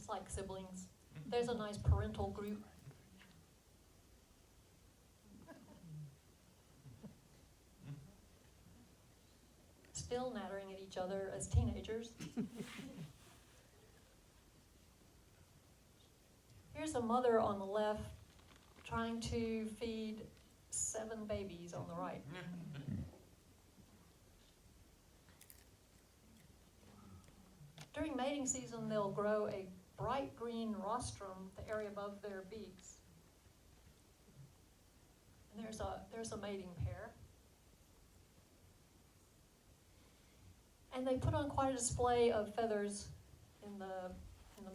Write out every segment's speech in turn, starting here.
just like siblings. There's a nice parental group. Still nattering at each other as teenagers. Here's a mother on the left trying to feed 7 babies on the right. During mating season, they'll grow a bright green rostrum, the area above their beaks. And there's a mating pair. And they put on quite a display of feathers in the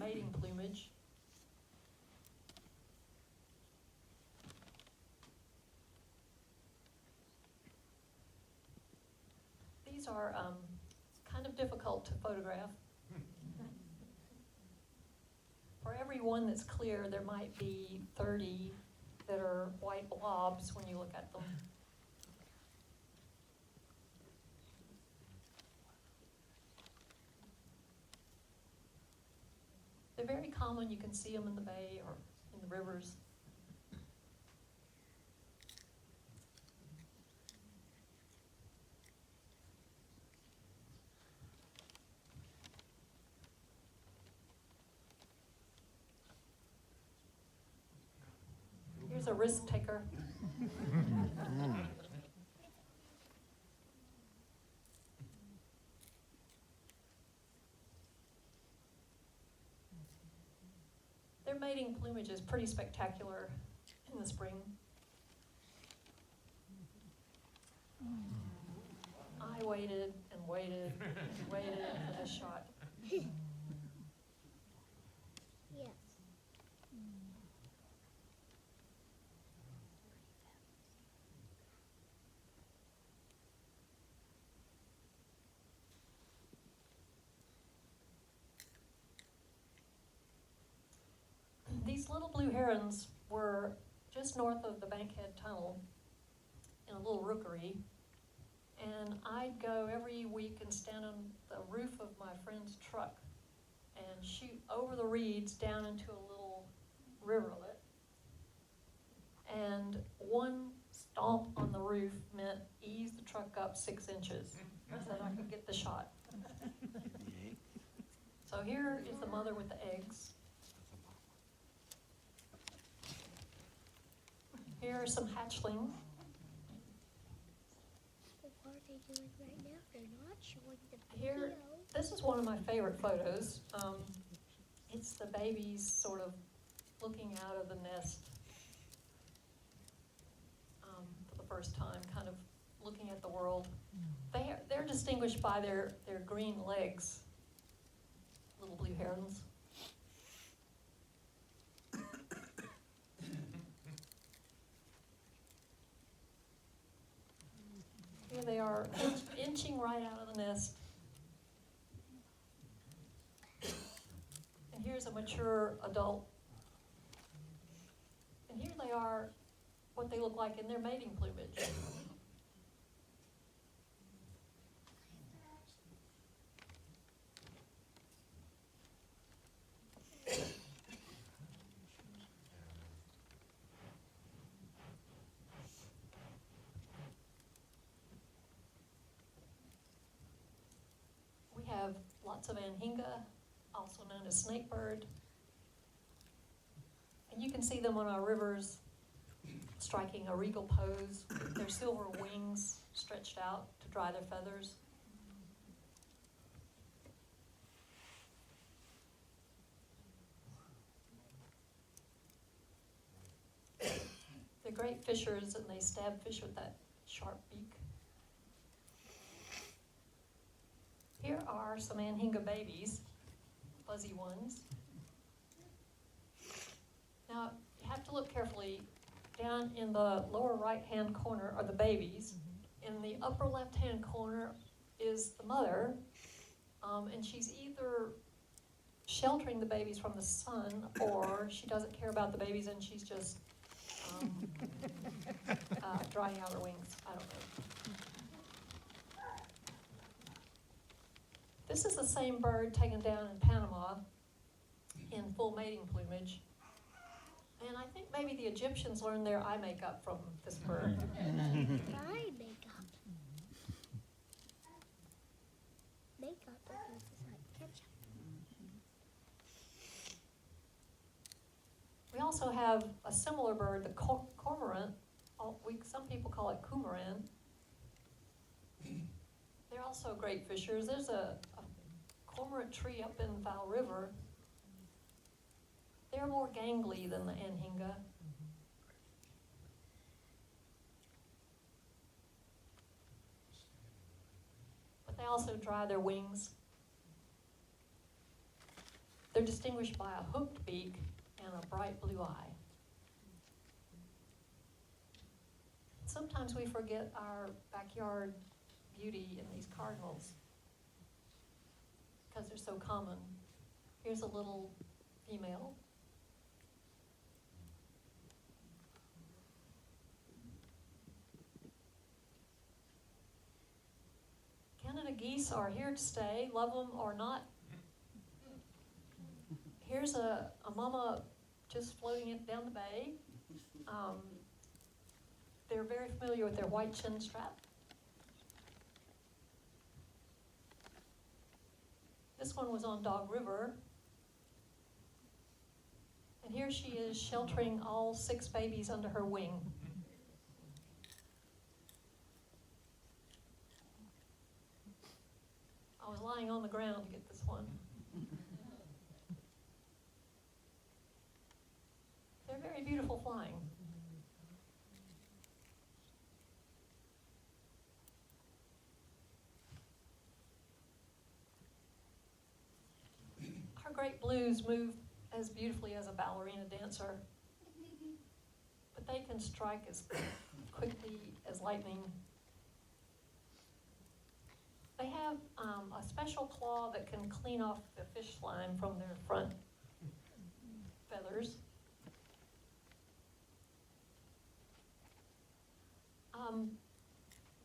mating plumage. These are kind of difficult to photograph. For every one that's clear, there might be 30 that are white blobs when you look at them. They're very common. You can see them in the bay or in the rivers. Here's a risk taker. Their mating plumage is pretty spectacular in the spring. I waited and waited and waited for this shot. Yes. These little blue herons were just north of the Bankhead Tunnel in a little rookery. And I'd go every week and stand on the roof of my friend's truck and shoot over the reeds down into a little rivulet. And one stomp on the roof meant ease the truck up 6 inches so that I could get the shot. So here is the mother with the eggs. Here are some hatchlings. What are they doing right now? They're not showing the Here, video. this is one of my favorite photos. It's the babies sort of looking out of the nest for the first time, kind of looking at the world. They're distinguished by their green legs, little blue herons. Here they are, inching right out of the nest. And here's a mature adult. And here they are, what they look like in their mating plumage. We have lots of anhinga, also known as snakebird. And you can see them on our rivers striking a regal pose, their silver wings stretched out to dry their feathers. They're great fishers and they stab fish with that sharp beak. Here are some anhinga babies, fuzzy ones. Now, you have to look carefully. Down in the lower right-hand corner are the babies. In the upper left-hand corner is the mother, and she's either sheltering the babies from the sun, or she doesn't care about the babies and she's just drying out her wings. I don't know. This is the same bird taken down in Panama. in full mating plumage. And I think maybe the Egyptians learned their eye makeup from this bird. Eye makeup. Makeup is like ketchup. We also have a similar bird, the cormorant. Some people call it coumaran. They're also great fishers. There's a cormorant tree up in Val River. They're more gangly than the anhinga. But they also dry their wings. They're distinguished by a hooked beak and a bright blue eye. Sometimes we forget our backyard beauty in these cardinals because they're so common. Here's a little female. Canada geese are here to stay, love them or not. Here's a mama just floating it down the bay. They're very familiar with their white chin strap. This one was on Dog River. And here she is sheltering all 6 babies under her wing. I was lying on the ground to get this one. They're very beautiful flying. Our great blues move as beautifully as a ballerina dancer, but they can strike as quickly as lightning. They have a special claw that can clean off the fish slime from their front feathers.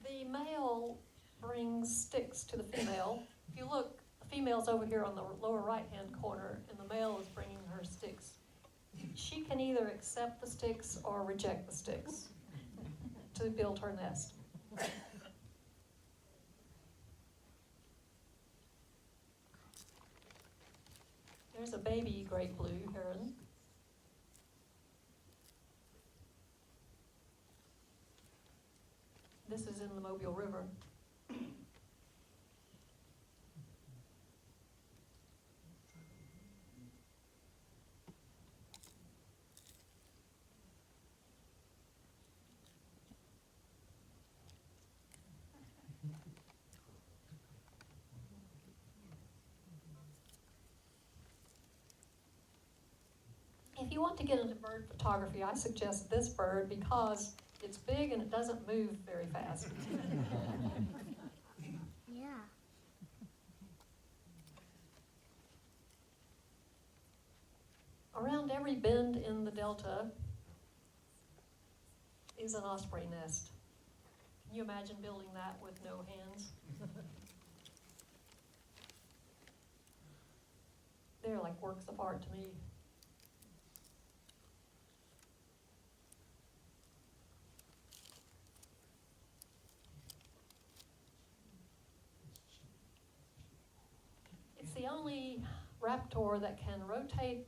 The male brings sticks to the female. If you look, the female's over here on the lower right-hand corner, and the male is bringing her sticks. She can either accept the sticks or reject the sticks to build her nest. There's a baby great blue heron. This is in the Mobile River. If you want to get into bird photography, I suggest this bird because it's big and it doesn't move very fast. Yeah. Around every bend in the delta is an osprey nest. Can you imagine building that with no hands? They're like works of art to me. It's the only raptor that can rotate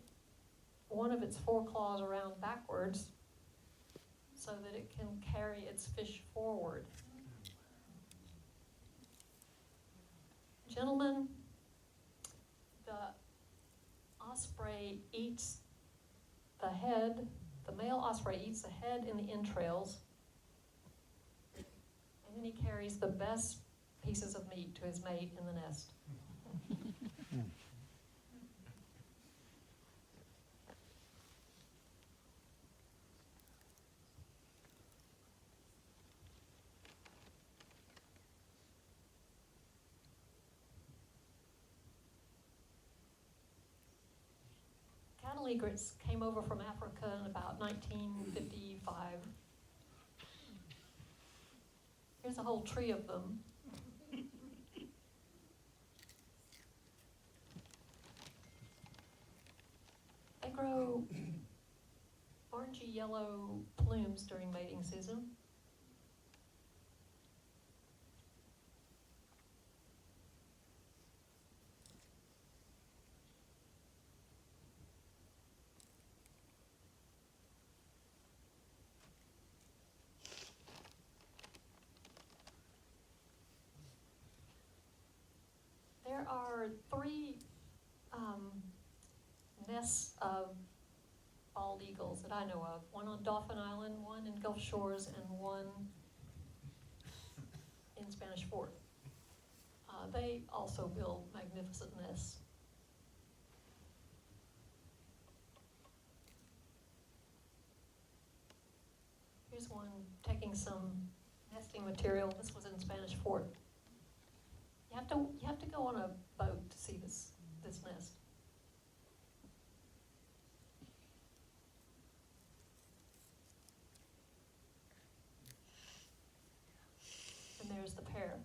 one of its 4 claws around backwards so that it can carry its fish forward. Gentlemen, the osprey eats the head, the male osprey eats the head and the entrails, and then he carries the best pieces of meat to his mate in the nest. Cattle egrets came over from Africa in about 1955. Here's a whole tree of them. grow orangey yellow plumes during mating season. There are 3 nests of bald eagles that I know of. One on Dauphin Island, one in Gulf Shores, and one in Spanish Fort. They also build magnificent nests. Here's one taking some nesting material. This was in Spanish Fort. You have to go on a boat to see this nest. And there's the pair.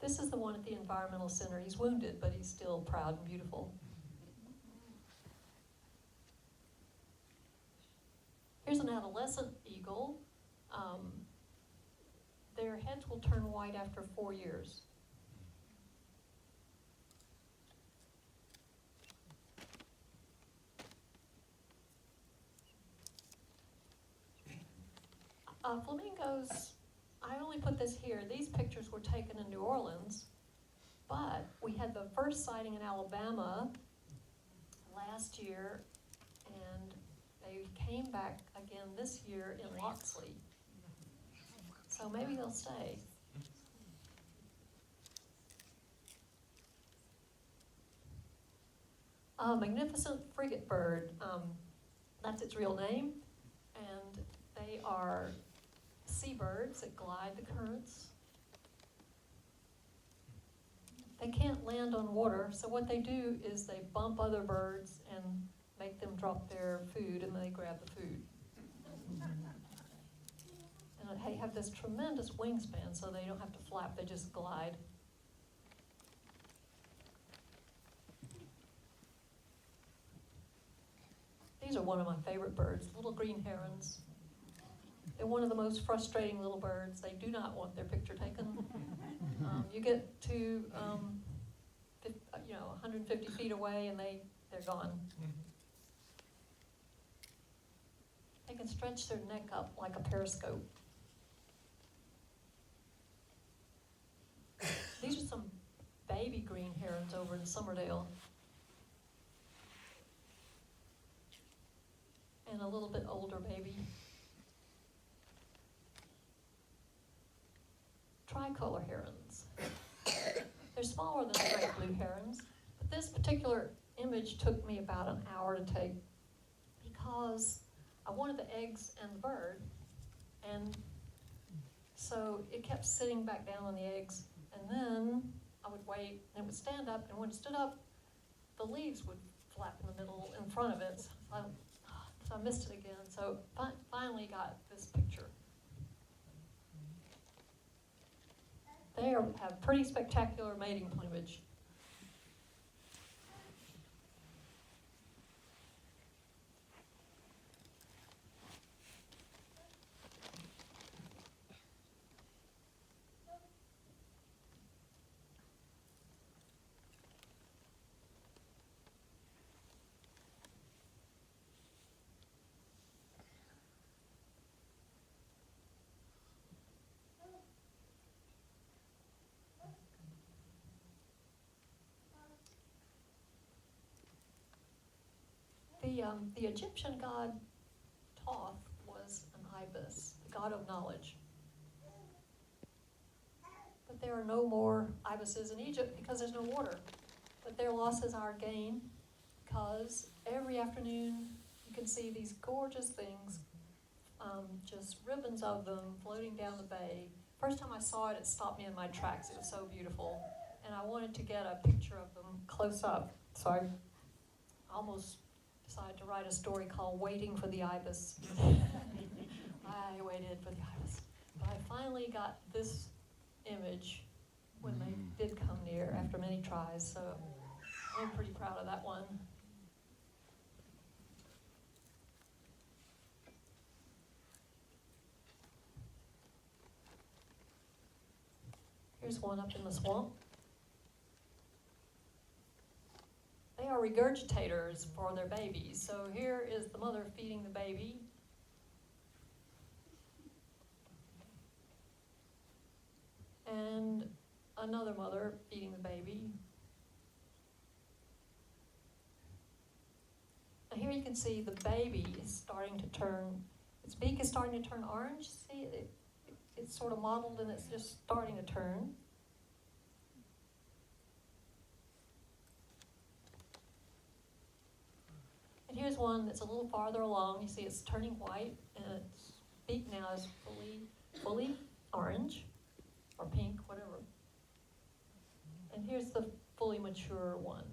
This is the one at the Environmental Center. He's wounded, but he's still proud and beautiful. Here's an adolescent eagle. Their heads will turn white after 4 years. Flamingos, I only put this here. These pictures were taken in New Orleans, but we had the first sighting in Alabama last year, and they came back again this year in Loxley. So maybe they'll stay. Magnificent frigate bird, that's its real name, and they are seabirds that glide the currents. They can't land on water, so what they do is they bump other birds and make them drop their food, and then they grab the food. And they have this tremendous wingspan, so they don't have to flap, they just glide. These are one of my favorite birds, little green herons. They're one of the most frustrating little birds. They do not want their picture taken. You get to 150 feet away and they're gone. They can stretch their neck up like a periscope. These are some baby green herons over in Summerdale. And a little bit older baby. Tricolor herons. They're smaller than the great blue herons, but this particular image took me about an hour to take because I wanted the eggs and the bird, and so it kept sitting back down on the eggs, and then I would wait, and it would stand up, and when it stood up, the leaves would flap in the middle in front of it, so I missed it again, so finally got this picture. They have pretty spectacular mating plumage. The Egyptian god Thoth was an ibis, the god of knowledge. But there are no more ibises in Egypt because there's no water. But their loss is our gain because every afternoon you can see these gorgeous things, just ribbons of them floating down the bay. First time I saw it, it stopped me in my tracks. It was so beautiful. And I wanted to get a picture of them close up. So I almost decided to write a story called Waiting for the Ibis. I waited for the ibis. But I finally got this image when they did come near after many tries. So I'm pretty proud of that one. Here's one up in the swamp. They are regurgitators for their babies. So here is the mother feeding the baby. And another mother feeding the baby. Now here you can see the baby is starting to turn, its beak is starting to turn orange. See, it's sort of mottled and it's just starting to turn. And here's one that's a little farther along. You see it's turning white and its beak now is fully orange or pink, whatever. And here's the fully mature one.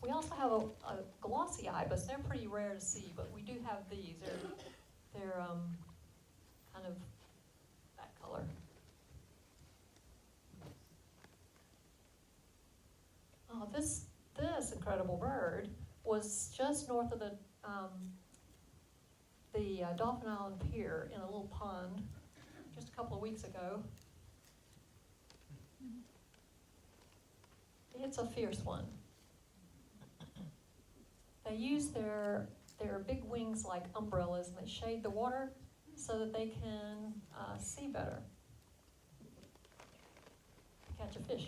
We also have a glossy ibis. They're pretty rare to see, but we do have these. They're kind of that color. Oh, this incredible bird was just north of the Dolphin Island Pier in a little pond just a couple of weeks ago. It's a fierce one. They use their big wings like umbrellas, and they shade the water so that they can see better, catch a fish.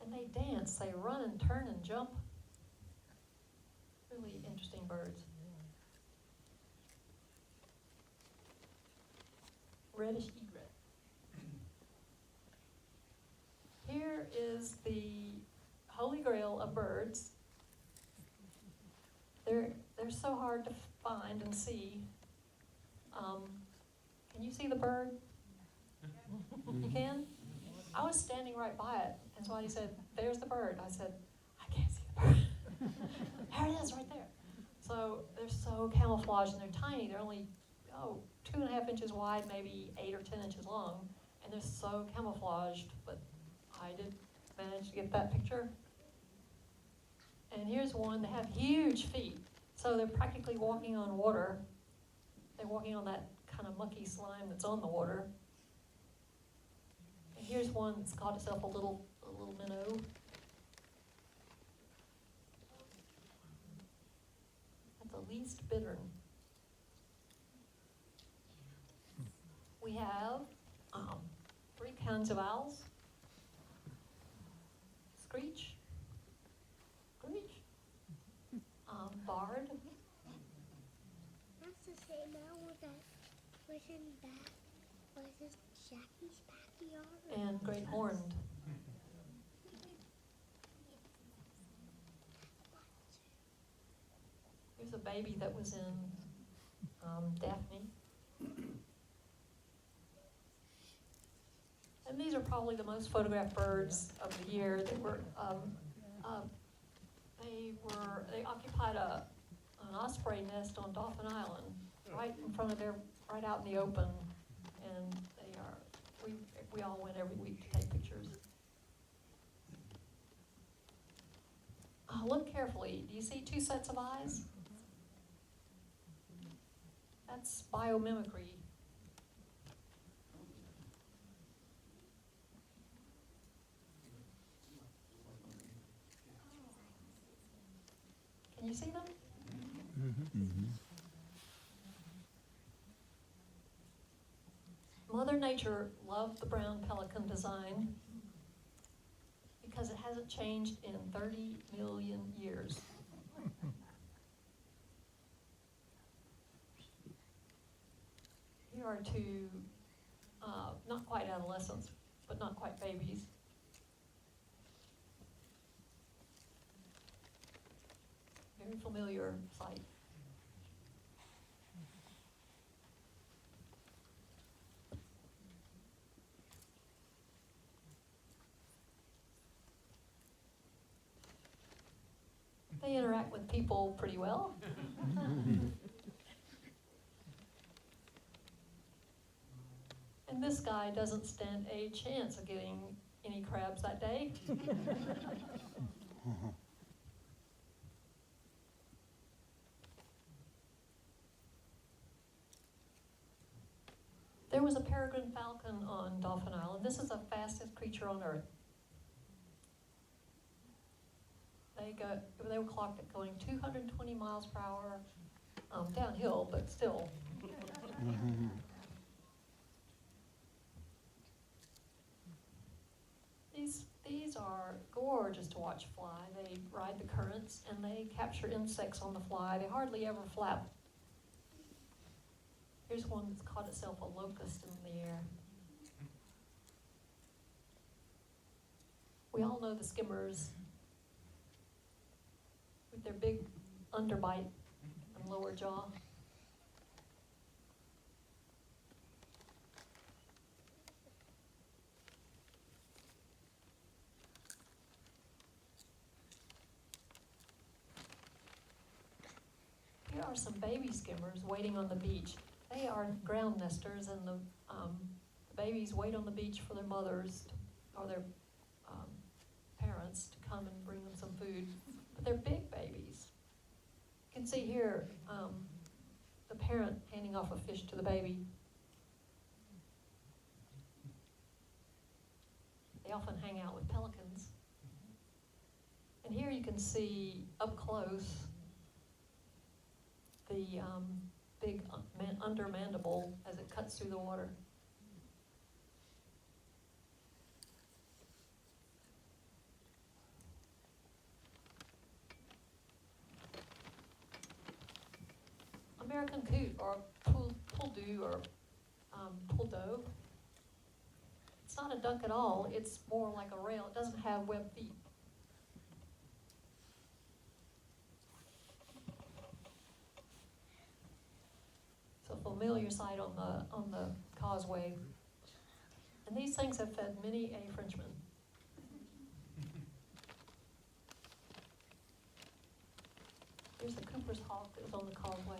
And they dance, they run and turn and jump. Really interesting birds. Reddish egret. Here is the holy grail of birds. They're so hard to find and see. Can you see the bird? You can? I was standing right by it, and somebody said, "There's the bird." I said, "I can't see the bird." There it is, right there. So they're so camouflaged, and they're tiny. They're only 2.5 inches wide, maybe 8 or 10 inches long, and they're so camouflaged. But I did manage to get that picture. And here's one. They have huge feet, so they're practically walking on water. They're walking on that kind of mucky slime that's on the water. And here's one that's caught itself a little minnow. That's a least bittern. We have 3 kinds of owls. Screech, barred. That's the same owl that was in Jackie's backyard. And great horned. Here's a baby that was in Daphne. And these are probably the most photographed birds of the year. They occupied an osprey nest on Dolphin Island, right in front of right out in the open, and we all went every week to take pictures. Look carefully. Do you see 2 sets of eyes? That's biomimicry. Can you see them? Mm-hmm. Mother Nature loved the brown pelican design because it hasn't changed in 30 million years. Here are 2, not quite adolescents, but not quite babies. Very familiar sight. interact with people pretty well. And this guy doesn't stand a chance of getting any crabs that day. There was a peregrine falcon on Dauphin Island. This is the fastest creature on Earth. They were clocked at going 220 miles per hour, downhill, but still. These are gorgeous to watch fly. They ride the currents and they capture insects on the fly. They hardly ever flap. Here's one that's caught itself a locust in the air. We all know the skimmers with their big underbite and lower jaw. Here are some baby skimmers waiting on the beach. They are ground nesters, and the babies wait on the beach for their mothers or their parents to come and bring them some food. But they're big babies. You can see here the parent handing off a fish to the baby. They often hang out with pelicans. And here you can see up close the big under mandible as it cuts through the water. American coot, or pouldu, or pouldo. It's not a duck at all. It's more like a rail. It doesn't have webbed feet. It's a familiar sight on the causeway. And these things have fed many a Frenchman. Here's the Cooper's hawk that was on the causeway.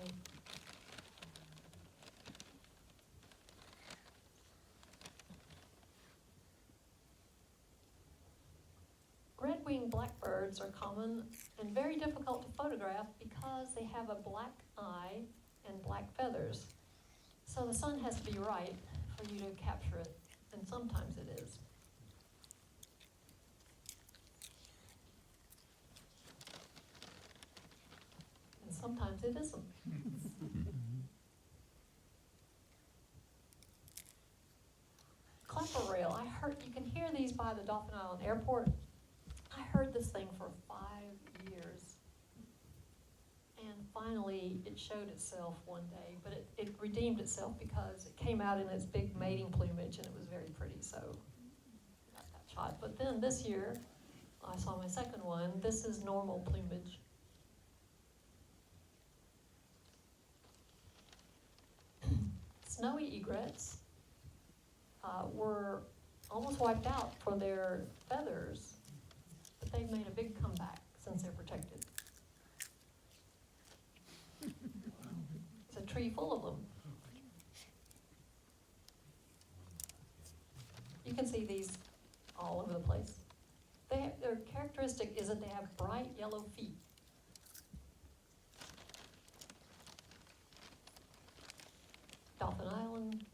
Red-winged blackbirds are common and very difficult to photograph because they have a black eye and black feathers. So the sun has to be right for you to capture it, and sometimes it is. And sometimes it isn't. Clapper rail, you can hear these by the Dauphin Island Airport. I heard this thing for 5 years. And finally, it showed itself one day, but it redeemed itself because it came out in its big mating plumage, and it was very pretty, so I got that shot. But then this year, I saw my second one. This is normal plumage. Snowy egrets were almost wiped out for their feathers, but they've made a big comeback since they're protected. It's a tree full of them. You can see these all over the place. Their characteristic is that they have bright yellow feet. Dauphin Island,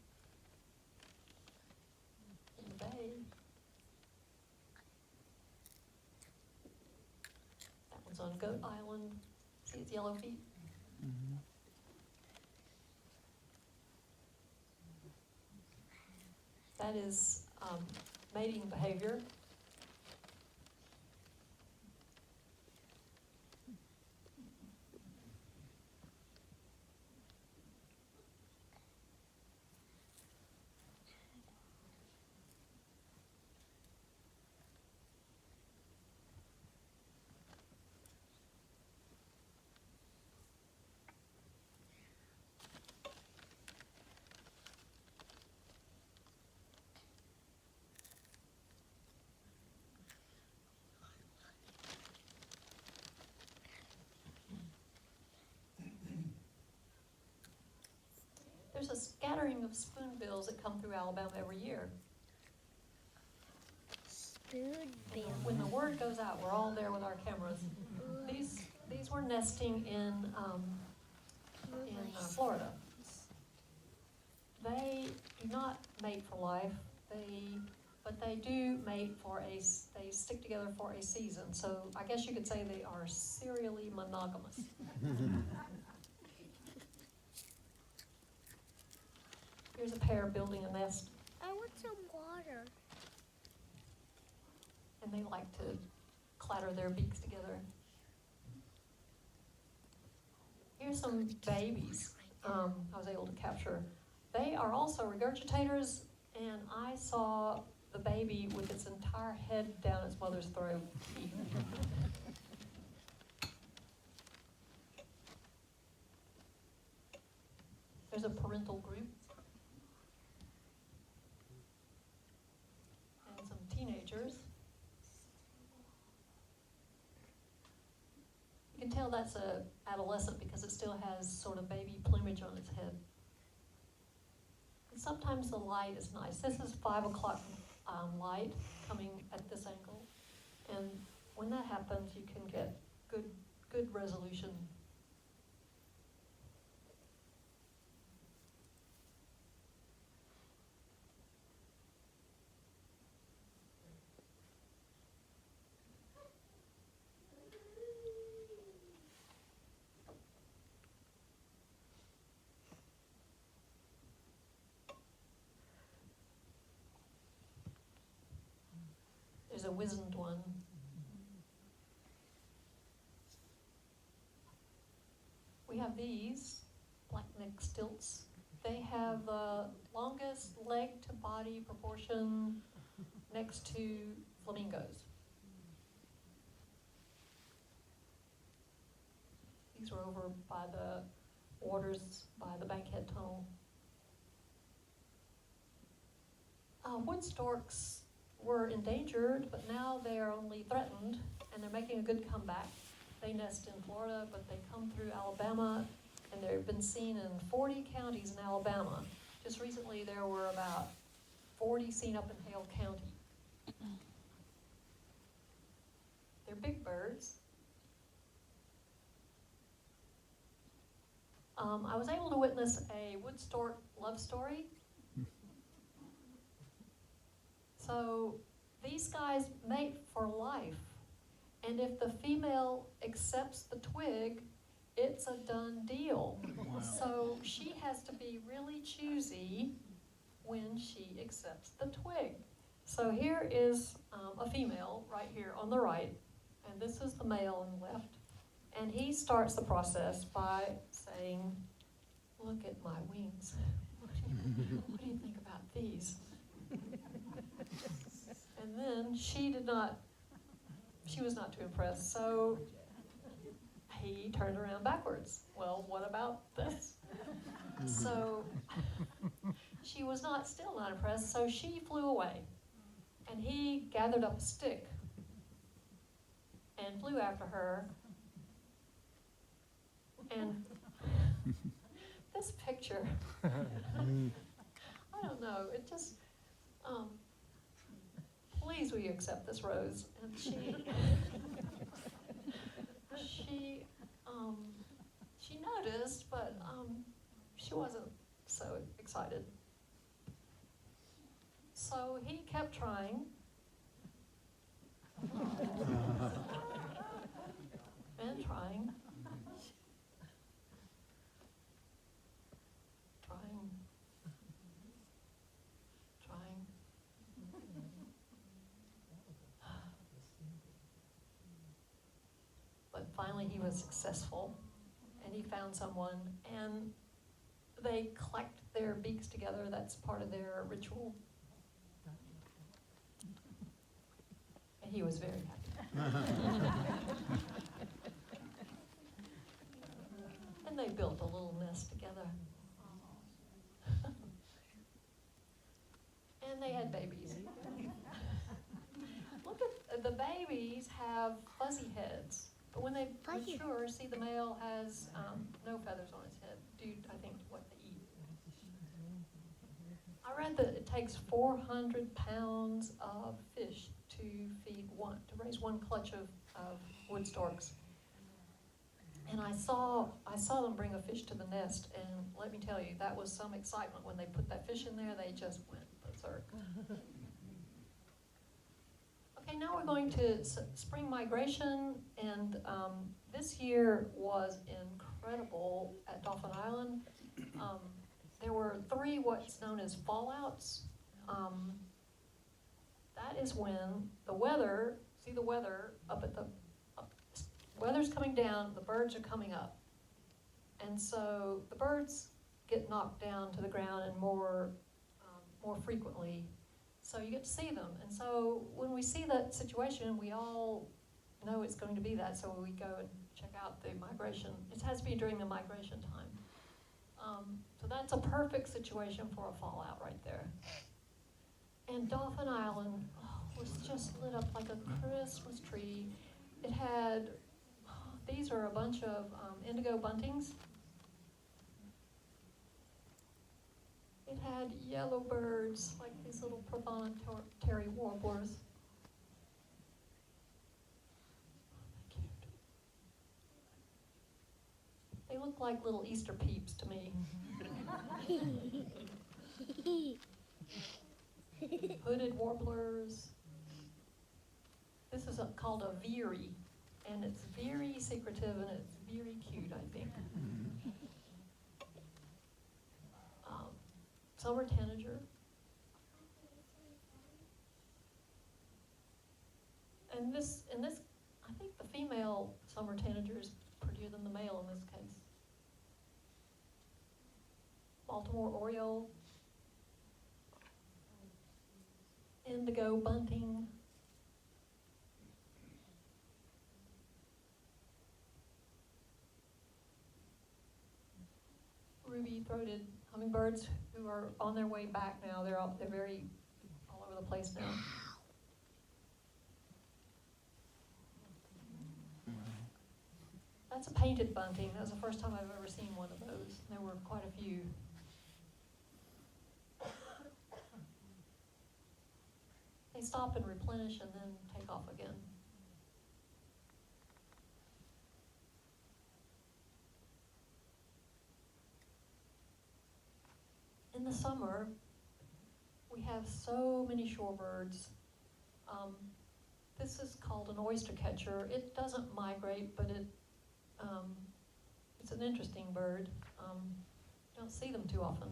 in the bay. That one's on Goat Island. See its yellow feet? Mm-hmm. That is mating behavior. There's a scattering of spoonbills that come through Alabama every year. Spoonbill. When the word goes out, we're all there with our cameras. These were nesting in Florida. They do not mate for life. But they do mate they stick together for a season. So I guess you could say they are serially monogamous. Here's a pair building a nest, I want some water. and they like to clatter their beaks together. Here's some babies I was able to capture. They are also regurgitators, and I saw the baby with its entire head down its mother's throat. There's a parental group. And some teenagers. You can tell that's a adolescent because it still has sort of baby plumage on its head. And sometimes the light is nice. This is 5 o'clock light coming at this angle. And when that happens, you can get good resolution. There's a wizened one. We have these black-neck stilts. They have the longest leg-to-body proportion next to flamingos. These were over by the waters, by the Bankhead Tunnel. Wood storks were endangered, but now they are only threatened, and they're making a good comeback. They nest in Florida, but they come through Alabama, and they've been seen in 40 counties in Alabama. Just recently, there were about 40 seen up in Hale County. They're big birds. I was able to witness a wood stork love story. So these guys mate for life. And if the female accepts the twig, it's a done deal. Wow. So she has to be really choosy when she accepts the twig. So here is a female right here on the right, and this is the male on the left. And he starts the process by saying, "Look at my wings. What do you think about these?" And then she was not too impressed, so he turned around backwards. "Well, what about this?" So she was still not impressed, so she flew away. And he gathered up a stick and flew after her. And this picture, I don't know, it just, please will you accept this rose? And she noticed, but she wasn't so excited. So he kept trying. And trying. But finally he was successful, and he found someone, and they collect their beaks together. That's part of their ritual. And he was very happy. And they built a little nest together. And they had babies. Look at the babies have fuzzy heads, but when they mature, see the male has no feathers on his head due, I think, to what they eat. read that it takes 400 pounds of fish to raise one clutch of wood storks. And I saw them bring a fish to the nest, and let me tell you, that was some excitement. When they put that fish in there, they just went berserk. Okay, now we're going to spring migration, and this year was incredible at Dauphin Island. There were 3 what's known as fallouts. That is when the weather, see the weather up at the, weather's coming down, the birds are coming up. And so the birds get knocked down to the ground and more frequently. So you get to see them. And so when we see that situation, we all know it's going to be that. So we go and check out the migration. It has to be during the migration time. So that's a perfect situation for a fallout right there. And Dauphin Island was just lit up like a Christmas tree. It had, these are a bunch of indigo buntings. It had yellow birds, like these little prothonotary warblers. They look like little Easter peeps to me. Hooded warblers. This is called a veery, and it's very secretive and it's very cute, I think. Summer tanager. And this, I think the female summer tanager is prettier than the male in this case. Baltimore oriole. Indigo bunting. Ruby-throated hummingbirds who are on their way back now. They're very all over the place now. That's a painted bunting. That was the first time I've ever seen one of those. There were quite a few. They stop and replenish and then take off again. In the summer, we have so many shorebirds. This is called an oyster catcher. It doesn't migrate, but it's an interesting bird. Don't see them too often.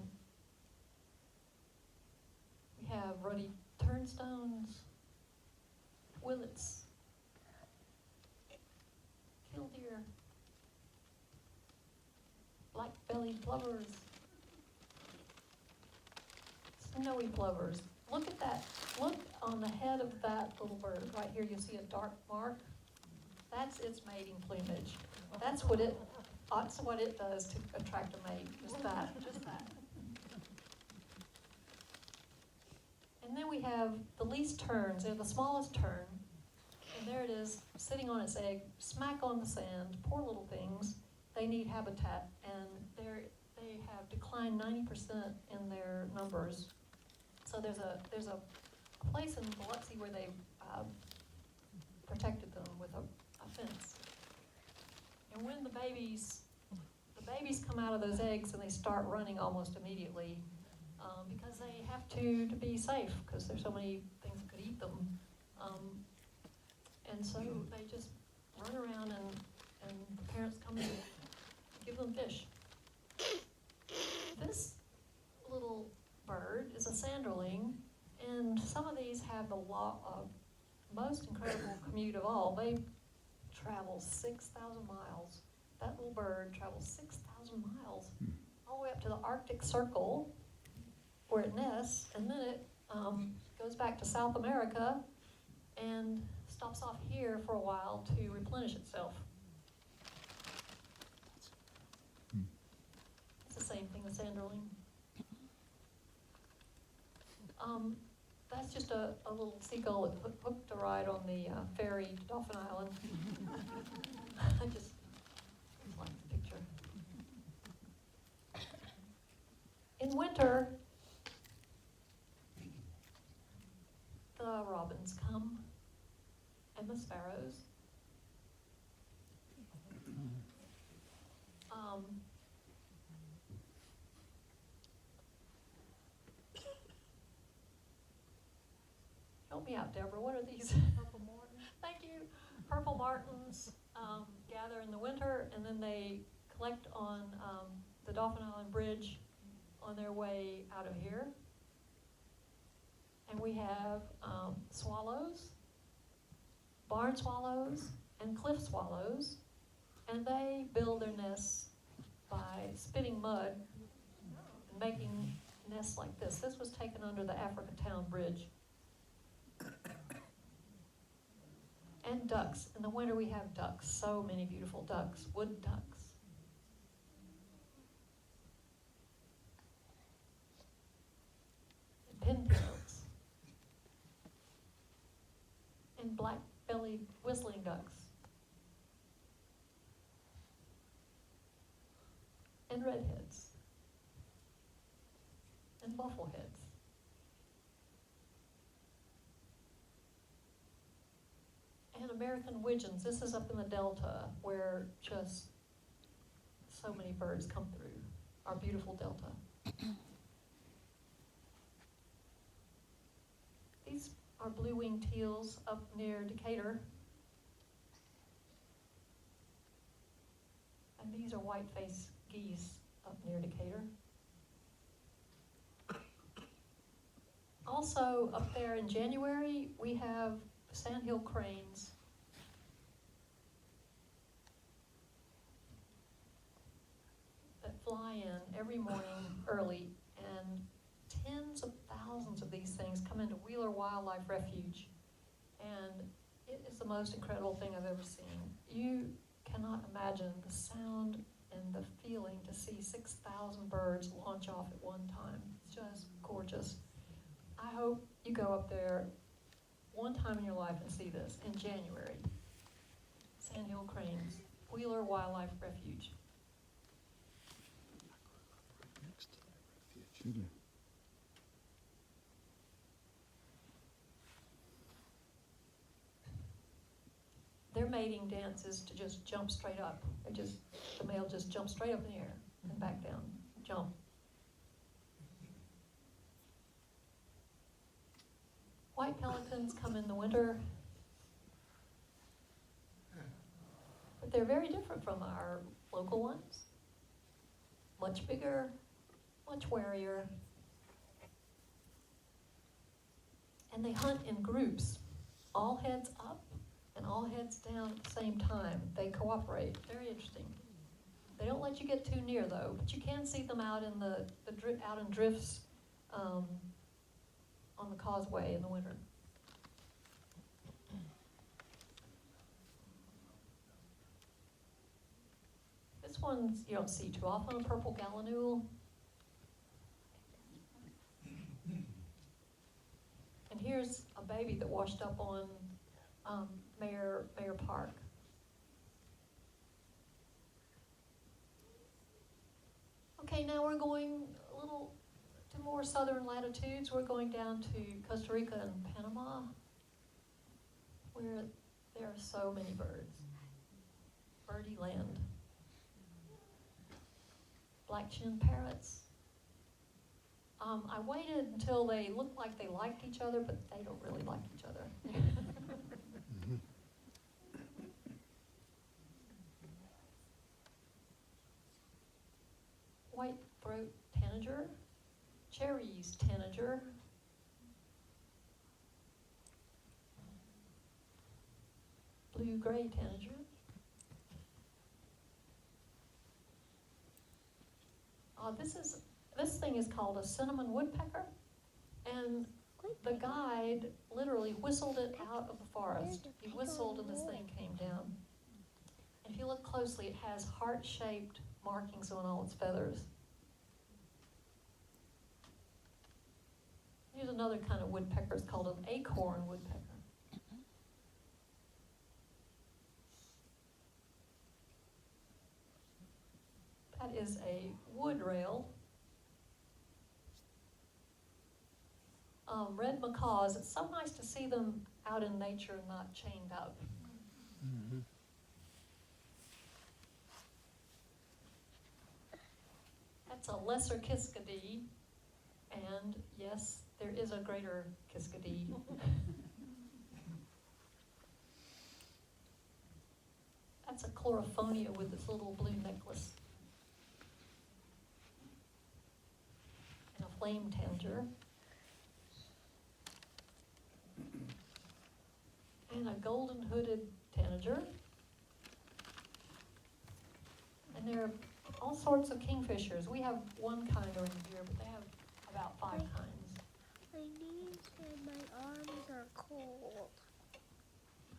We have ruddy turnstones, willets, killdeer, black-bellied plovers, snowy plovers. Look at that. Look on the head of that little bird. Right here you see a dark mark. That's its mating plumage. That's what it does to attract a mate. Just that. And then we have the least terns. They're the smallest tern. And there it is, sitting on its egg, smack on the sand. Poor little things. They need habitat, and they have declined 90% in their numbers. So there's a place in Biloxi where they protected them with a fence. And when the babies come out of those eggs and they start running almost immediately, because they have to be safe, because there's so many things that could eat them. And so they just run around and the parents come and give them fish. This little bird is a sanderling, and some of these have the most incredible commute of all. They travel 6,000 miles. That little bird travels 6,000 miles all the way up to the Arctic Circle, where it nests, and then it goes back to South America and stops off here for a while to replenish itself. It's the same thing as sanderling. That's just a little seagull that hooked a ride on the ferry to Dauphin Island. I just like the picture. In winter, pelicans come, and the sparrows. Help me out, Deborah. What are these? Purple Morton. Thank you. Purple martins gather in the winter, and then they collect on the Dauphin Island Bridge on their way out of here. And we have swallows, barn swallows, and cliff swallows, and they build their nests by spitting mud and making nests like this. This was taken under the Africa Town Bridge. And ducks. In the winter we have ducks, so many beautiful ducks, wood ducks. And pintails. And black-bellied whistling ducks. And redheads. And buffleheads. And American widgeons. This is up in the Delta where just so many birds come through our beautiful Delta. These are blue-winged teals up near Decatur. And these are white-faced geese up near Decatur. Also, up there in January, we have sandhill cranes. That fly in every morning early, and tens of thousands of these things come into Wheeler Wildlife Refuge, and it is the most incredible thing I've ever seen. You cannot imagine the sound and the feeling to see 6,000 birds launch off at one time. It's just gorgeous. I hope you go up there one time in your life and see this in January. Sandhill cranes, Wheeler Wildlife Refuge. Their mating dance is to just jump straight up. The male just jumps straight up in the air and back down, jump. White pelicans come in the winter, but they're very different from our local ones. Much bigger, much warier. And they hunt in groups, all heads up and all heads down at the same time. They cooperate. Very interesting. They don't let you get too near though, but you can see them out in out in drifts on the causeway in the winter. This one you don't see too often, a purple gallinule. And here's a baby that washed up on Mayor Park. Okay, now we're going a little to more southern latitudes. We're going down to Costa Rica and Panama, where there are so many birds. Birdie land. Black-chinned parrots. I waited until they looked like they liked each other, but they don't really like each other. White-throat tanager, Cherry's tanager, blue-gray tanager, this thing is called a cinnamon woodpecker, and the guide literally whistled it out of the forest. He whistled and this thing came down. And if you look closely, it has heart-shaped markings on all its feathers. Here's another kind of woodpecker. It's called an acorn woodpecker. That is a wood rail. red macaws. It's so nice to see them out in nature and not chained up. Mhm. That's a lesser Kiskadee, and yes, there is a greater Kiskadee. That's a Chlorophonia with this little blue necklace. And a flame tanager. And a golden hooded tanager. And there are all sorts of kingfishers. We have one kind over here, but they have about 5 kinds. My knees and my arms are cold.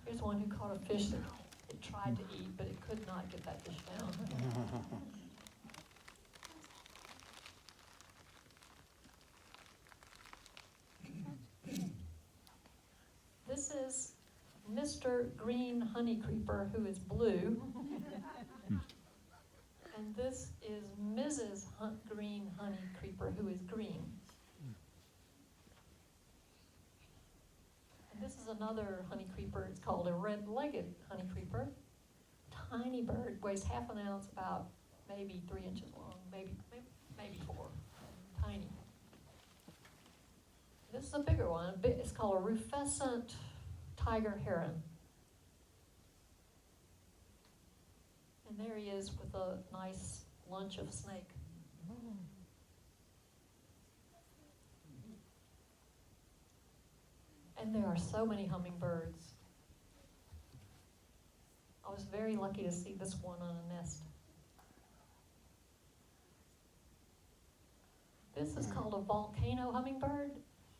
Here's one who caught a fish that it tried to eat, but it could not get that fish down. This is Mr. Green Honey Creeper, who is blue. And this is Mrs. Green Honey Creeper, who is green. And this is another honey creeper. It's called a red-legged honey creeper. Tiny bird, weighs half an ounce, about maybe 3 inches long, maybe 4. Tiny. This is a bigger one. It's called a rufescent tiger heron. And there he is with a nice lunch of snake. And there are so many hummingbirds. I was very lucky to see this one on a nest. This is called a volcano hummingbird.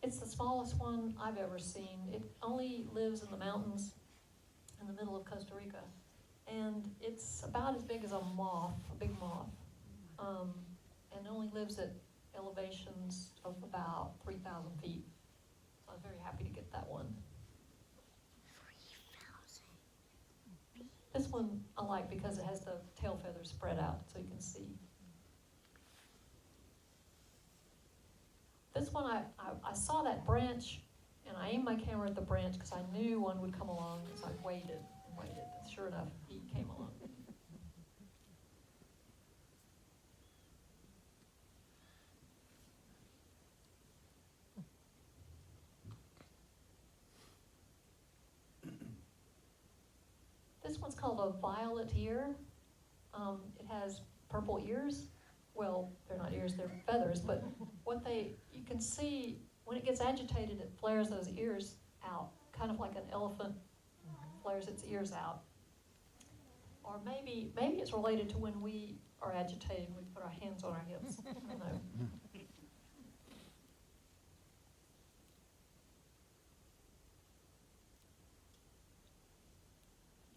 It's the smallest one I've ever seen. It only lives in the mountains in the middle of Costa Rica. And it's about as big as a moth, a big moth. And only lives at elevations of about 3,000 feet. So I was very happy to get that one. This one I like because it has the tail feathers spread out so you can see. This one, I saw that branch, and I aimed my camera at the branch because I knew one would come along, so I waited and waited. And sure enough, he came along. This one's called a violet ear. It has purple ears. Well, they're not ears, they're feathers, but you can see when it gets agitated, it flares those ears out, kind of like an elephant flares its ears out. Or maybe it's related to when we are agitated, we put our hands on our hips. I don't know.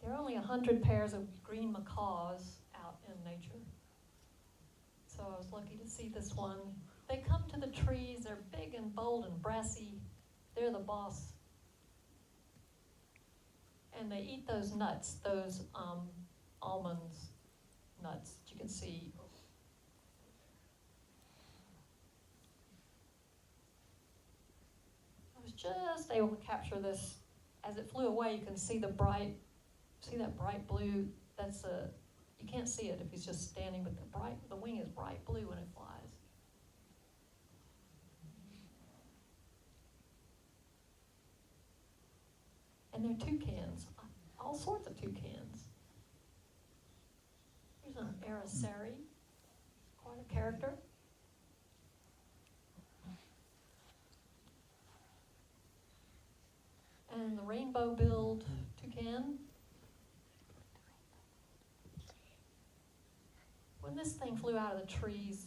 There are only 100 pairs of green macaws out in nature. So I was lucky to see this one. They come to the trees, they're big and bold and brassy. They're the boss. And they eat those nuts, those almonds nuts that you can see. I was just able to capture this. As it flew away, you can see that bright blue. You can't see it if he's just standing, but the wing is bright blue when it flies. And they're toucans, all sorts of toucans. Here's an Araceli, quite a character. And the rainbow-billed toucan. When this thing flew out of the trees,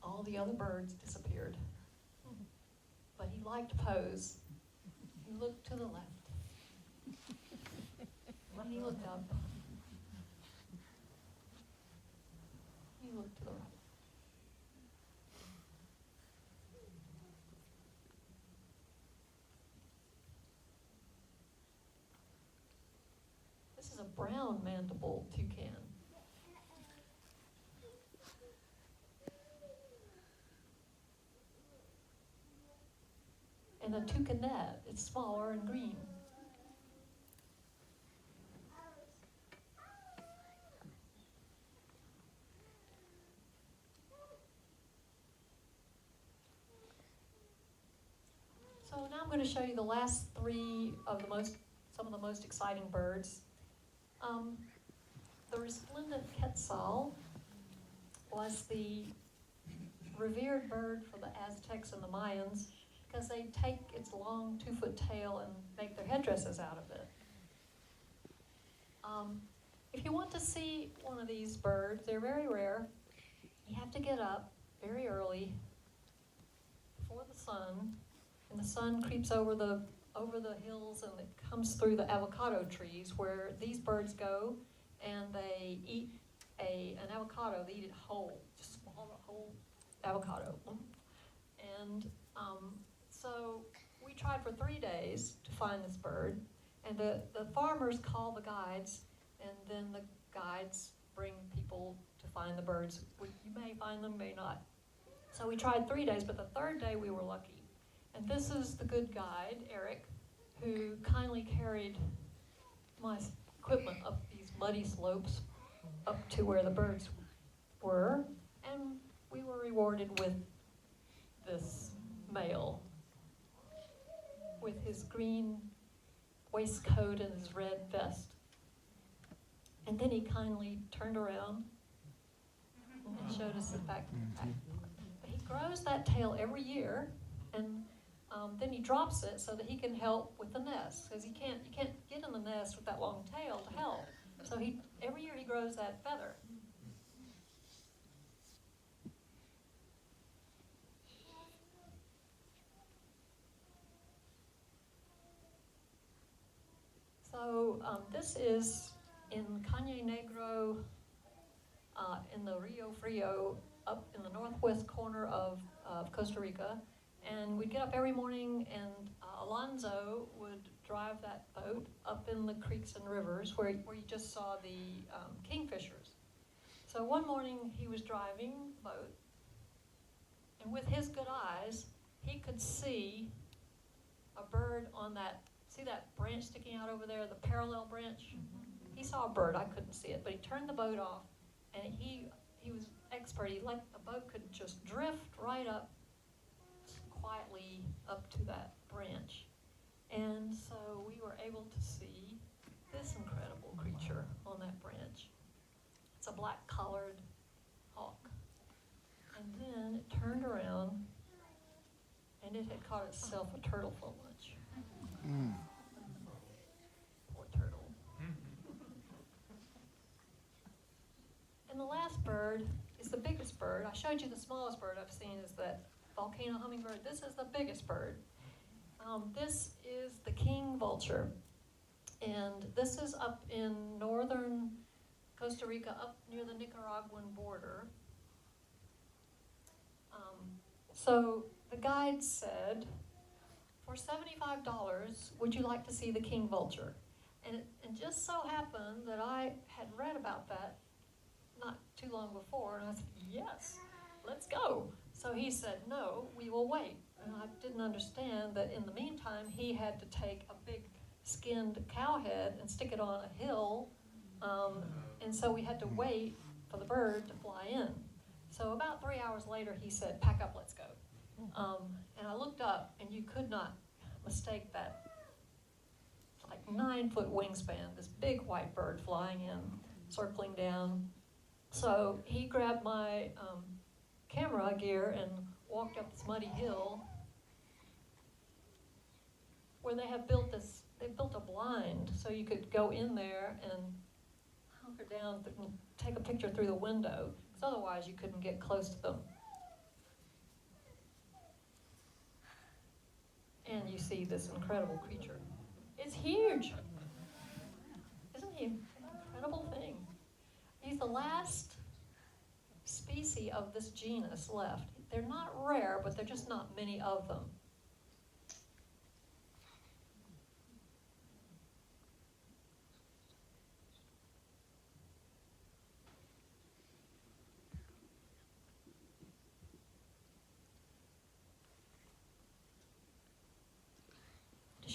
all the other birds disappeared. But he liked to pose. He looked to the left. And he looked up. He looked to the right. This is a brown mandible toucan. and a toucanet. It's smaller and green. So now I'm going to show you the last three of some of the most exciting birds. The resplendent quetzal was the revered bird for the Aztecs and the Mayans because they take its long 2-foot tail and make their headdresses out of it. If you want to see one of these birds, they're very rare. You have to get up very early before the sun, and the sun creeps over the hills and it comes through the avocado trees where these birds go, and they eat an avocado. They eat it whole, just swallow the whole avocado. And so we tried for 3 days to find this bird, and the farmers call the guides, and then the guides bring people to find the birds. You may find them, may not. So we tried 3 days, but the third day we were lucky. And this is the good guide, Eric, who kindly carried my equipment up these muddy slopes up to where the birds were, and we were rewarded with this male with his green waistcoat and his red vest. And then he kindly turned around and showed us the back. He grows that tail every year, and then he drops it so that he can help with the nest, because you can't get in the nest with that long tail to help. So every year he grows that feather. So this is in Caña Negro, in the Rio Frio, up in the northwest corner of Costa Rica. And we'd get up every morning, and Alonzo would drive that boat up in the creeks and rivers where you just saw the kingfishers. So one morning he was driving the boat, and with his good eyes, he could see a bird on that, see that branch sticking out over there, the parallel branch? He saw a bird, I couldn't see it, but he turned the boat off, and he was expert. He let the boat could just drift right up, quietly up to that branch. And so we were able to see this incredible creature on that branch. It's a black-collared hawk. And then it turned around, and it had caught itself a turtle for lunch. Poor turtle. And the last bird is the biggest bird. I showed you the smallest bird I've seen is that volcano hummingbird. This is the biggest bird. This is the king vulture. And this is up in northern Costa Rica, up near the Nicaraguan border. So the guide said, for $75, would you like to see the king vulture? And it just so happened that I had read about that not too long before, and I said, yes, let's go. So he said, no, we will wait. And I didn't understand that in the meantime, he had to take a big skinned cow head and stick it on a hill, and so we had to wait for the bird to fly in. So about 3 hours later, he said, pack up, let's go. And I looked up, and you could not mistake that like 9-foot wingspan, this big white bird flying in, circling down. So he grabbed my camera gear and walked up this muddy hill where they built a blind so you could go in there and hunker down and take a picture through the window, because otherwise you couldn't get close to them. And you see this incredible creature. It's huge. Isn't he an incredible thing? He's the last species of this genus left. They're not rare, but they're just not many of them.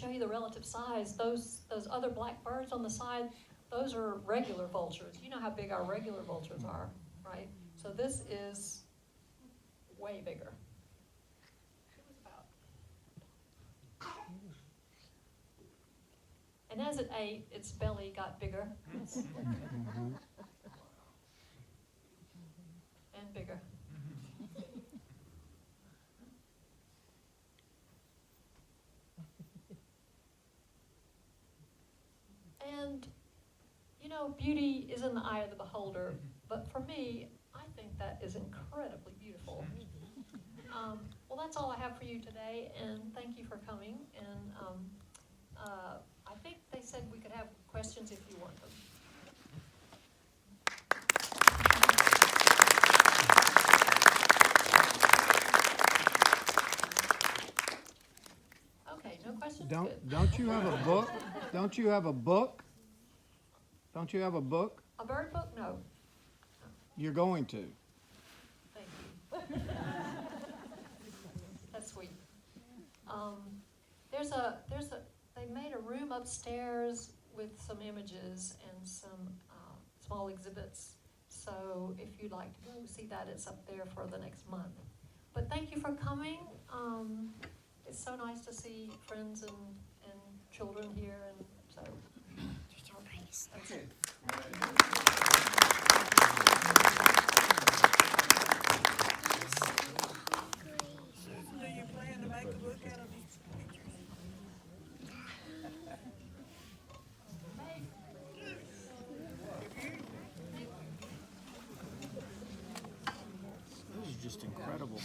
show you the relative size. Those other black birds on the side, those are regular vultures. You know how big our regular vultures are, right? So this is way bigger. It was about. And as it ate, its belly got bigger. And bigger. And, you know, beauty is in the eye of the beholder, but for me, I think that is incredibly beautiful. Well, that's all I have for you today, and thank you for coming. And I think they said we could have questions if you want them. Okay, no questions? Good. Don't you have a book? Don't you have a book? Don't you have a book? A bird book? No. You're going to. Thank you. That's sweet. They made a room upstairs with some images and some small exhibits. So if you'd like to go see that, it's up there for the next month. But thank you for coming. It's so nice to see friends and children here, and so. That's it. Do you plan to make a book out of these pictures? This is just incredible.